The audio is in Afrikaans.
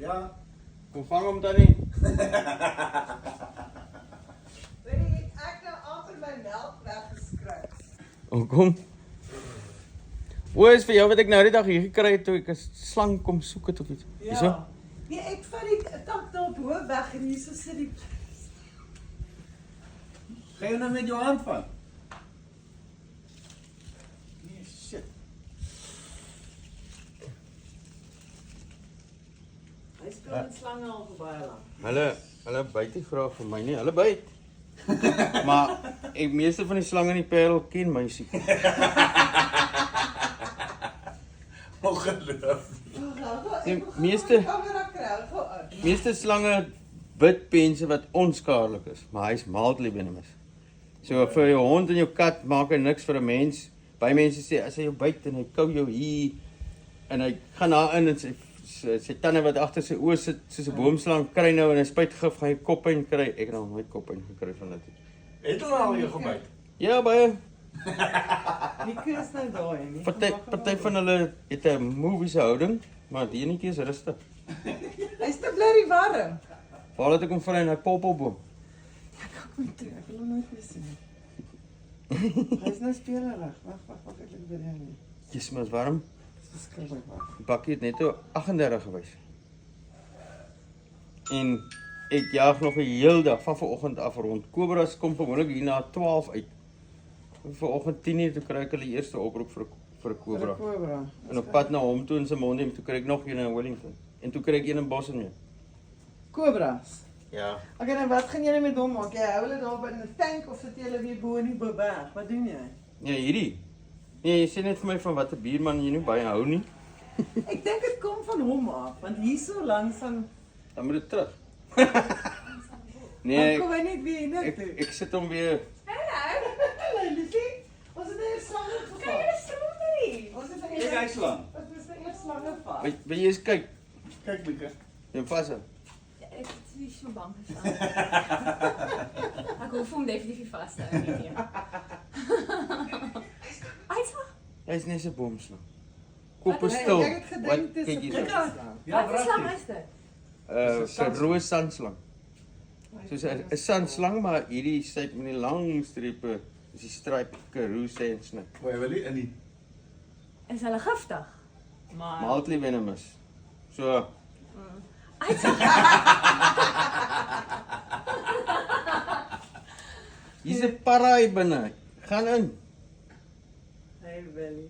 Ja. Kom vang hom dan nie. Weet ek nou amper my melk weggeskryf. Kom. Hoe is vir jou wat ek nou die dag hier gekry het toe ek 'n slang kom soek het of iets? Hierso? Nee, ek vat die tak daar op hoë weg en hierso sit die Ga je nou met je hand van? Nee, shit. Hy speel met slange al vir baie lank. Hulle byt nie vra vir my nie. Hulle byt. Maar ek meeste van die slange in die Parel ken my se. Ongelooflijk. Meeste slange byt mense wat onskadelik is, maar hy's mildly venomous. So vir jou hond en jou kat maak hy niks vir 'n mens. Baie mense sê as hy jou byt en hy kou jou hier en hy gaan daarin en sy tande wat agter sy oë sit soos 'n boomslang kry nou en hy spuit gif, gaan hy koppyn kry. Ek het nog nooit koppyn gekry van dit. Het hulle al jou gebyt? Ja, baie. Die kus nou daai nie. Party van hulle het 'n moviese houding, maar die enetjie is rustig. Hy's te bly warm. Waar het ek hom vir 'n poppelboom? Ek wil hom nooit meer sien nie. Hy's nou spelerig. Wag, ek wil weer nie. Dis mos warm. Dis verskriklik warm. Die bakkie het net toe 38 gewys. En ek jaag nog 'n heel dag van vanoggend af rond. Kobras kom gewoonlik hier na 12 uit. Vanoggend 10:00 toe kry ek hulle eerste oproep vir 'n kobra. En op pad na hom toe in sy mond en toe kry ek nog een in Wellington. En toe kry ek een in Boston. Kobras. Ja. Okay, nou wat gaan julle met hom maak? Jy hou hulle daar by 'n tank of sit jy hulle weer bo in die berg? Wat doen jy? Nee, hierdie. Nee, jy sê net vir my van watter buurman jy nie baie hou nie. Ek dink dit kom van hom af, want hier so langs aan Dan moet dit terug. Nee, kom hy net weer in. ek sit hom weer. Hallo, Lucy. Ons het hier slange gevat. Ons het Kijk, hij is lang. Ons moes nou eers slange vat. Wil jy eens kyk? Kijk, Mieke. Neem vas hom. Ek het nie so bang gestaan. Ek hoef hom definitief nie vas te hou nie. Uitslag. Hy's net 'n boomslang. Kop is stil. Ek het gedink dis 'n hier. slang. Ja, Wat 'n slang prachtig. is dit? 'n rooi sandslang. Soos 'n sandslang, maar hierdie styp met die lang strepe, is die stryp Karoo sê en snik. Maar je wil niet en niet. Is hulle giftig? Maar Mildly venomous. So, uitslag. hier's 'n paraai binne. Gaan in. Hey, Willie.